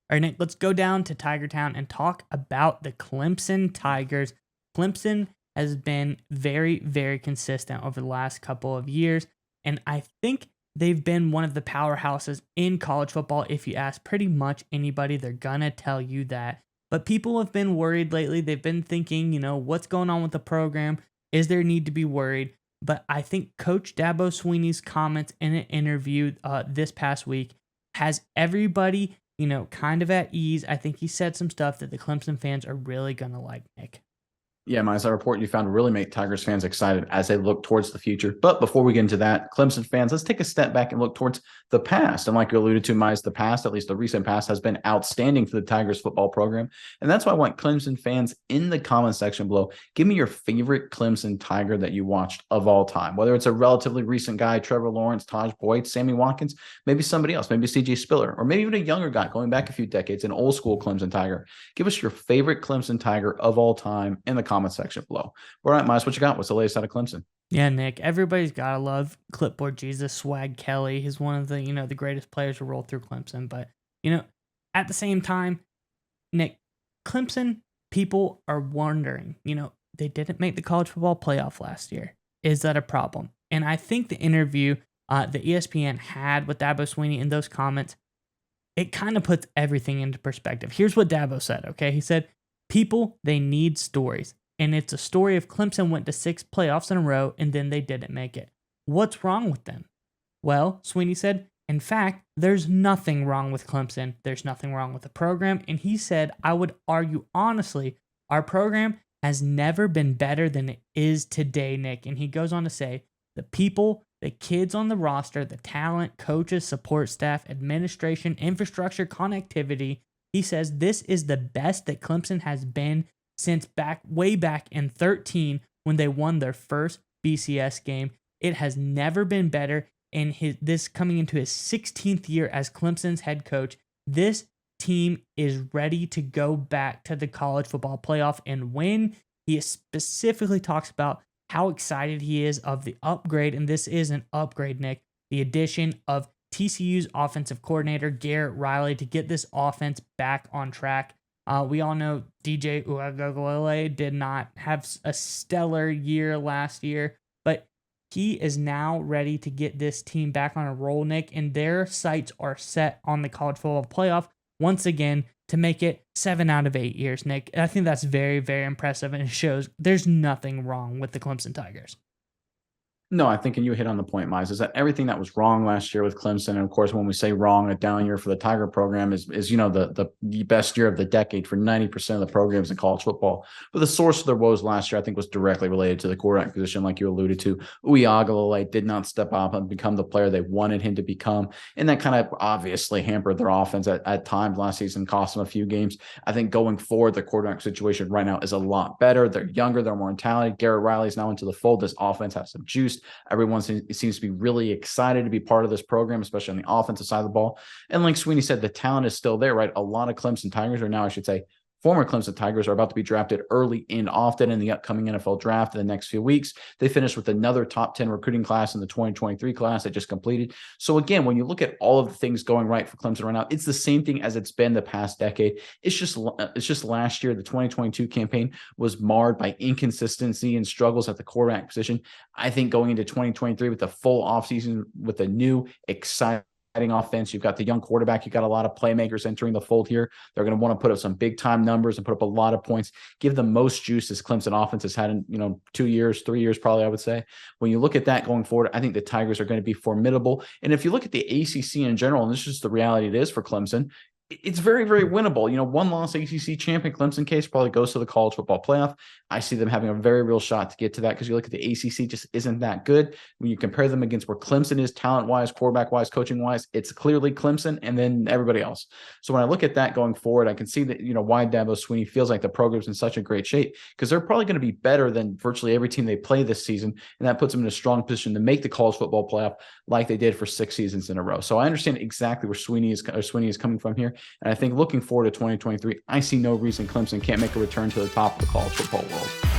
All right, Nick, let's go down to Tiger Town and talk about the Clemson Tigers. Clemson has been very, very consistent over the last couple of years, and I think they've been one of the powerhouses in college football. If you ask pretty much anybody, they're going to tell you that. But people have been worried lately. They've been thinking, what's going on with the program? Is there need to be worried? But I think Coach Dabo Swinney's comments in an interview this past week has everybody kind of at ease. I think he said some stuff that the Clemson fans are really going to like, Nick. Yeah, Miles, that report you found really make Tigers fans excited as they look towards the future. But before we get into that, Clemson fans, let's take a step back and look towards the past. And like you alluded to, Miles, the past, at least the recent past, has been outstanding for the Tigers football program. And that's why I want Clemson fans in the comment section below, give me your favorite Clemson Tiger that you watched of all time, whether it's a relatively recent guy, Trevor Lawrence, Taj Boyd, Sammy Watkins, maybe somebody else, maybe CJ Spiller, or maybe even a younger guy going back a few decades, an old school Clemson Tiger. Give us your favorite Clemson Tiger of all time in the comment section below. All right, Miles, what you got? What's the latest out of Clemson? Yeah, Nick, everybody's got to love Clipboard Jesus, Swag Kelly. He's one of the, the greatest players to roll through Clemson. But, at the same time, Nick, Clemson people are wondering, they didn't make the college football playoff last year. Is that a problem? And I think the interview that ESPN had with Dabo Swinney in those comments, it kind of puts everything into perspective. Here's what Dabo said, okay? He said, people, they need stories. And it's a story of Clemson went to 6 playoffs in a row and then they didn't make it. What's wrong with them? Well, Swinney said, in fact, there's nothing wrong with Clemson. There's nothing wrong with the program. And he said, I would argue honestly, our program has never been better than it is today, Nick. And he goes on to say, the people, the kids on the roster, the talent, coaches, support staff, administration, infrastructure, connectivity. He says this is the best that Clemson has been since way back in 2013 when they won their first BCS game. It has never been better. And this coming into his 16th year as Clemson's head coach, this team is ready to go back to the college football playoff and win. He specifically talks about how excited he is of the upgrade, and this is an upgrade, Nick, the addition of TCU's offensive coordinator, Garrett Riley, to get this offense back on track. We all know DJ Uiagalelei did not have a stellar year last year, but he is now ready to get this team back on a roll, Nick, and their sights are set on the college football playoff once again to make it 7 out of 8 years, Nick. And I think that's very, very impressive, and it shows there's nothing wrong with the Clemson Tigers. No, I think, and you hit on the point, Miles, is that everything that was wrong last year with Clemson, and of course, when we say wrong, a down year for the Tiger program is the best year of the decade for 90% of the programs in college football. But the source of their woes last year, I think, was directly related to the quarterback position, like you alluded to. Uiagalelei did not step up and become the player they wanted him to become, and that kind of obviously hampered their offense at times last season, cost them a few games. I think going forward, the quarterback situation right now is a lot better. They're younger, they're more talented. Garrett Riley's now into the fold. This offense has some juice. Everyone seems to be really excited to be part of this program, especially on the offensive side of the ball. And like Swinney said, the talent is still there, right? A lot of Clemson Tigers are now, I should say, former Clemson Tigers are about to be drafted early and often in the upcoming NFL draft in the next few weeks. They finished with another top 10 recruiting class in the 2023 class that just completed. So again, when you look at all of the things going right for Clemson right now, it's the same thing as it's been the past decade. It's just last year, the 2022 campaign was marred by inconsistency and struggles at the quarterback position. I think going into 2023 with the full offseason with a new exciting offense, you've got the young quarterback, you've got a lot of playmakers entering the fold here. They're going to want to put up some big time numbers and put up a lot of points, give the most juice this Clemson offense has had in 2 years, 3 years probably, I would say. When you look at that going forward, I think the Tigers are going to be formidable. And if you look at the ACC in general, and this is just the reality it is for Clemson, it's very, very winnable. One loss ACC champion Clemson case probably goes to the college football playoff. I see them having a very real shot to get to that because you look at the ACC, just isn't that good. When you compare them against where Clemson is talent-wise, quarterback-wise, coaching-wise, it's clearly Clemson and then everybody else. So when I look at that going forward, I can see that, why Dabo Swinney feels like the program's in such a great shape because they're probably going to be better than virtually every team they play this season, and that puts them in a strong position to make the college football playoff like they did for 6 seasons in a row. So I understand exactly where Swinney is coming from here. And I think looking forward to 2023, I see no reason Clemson can't make a return to the top of the college football world.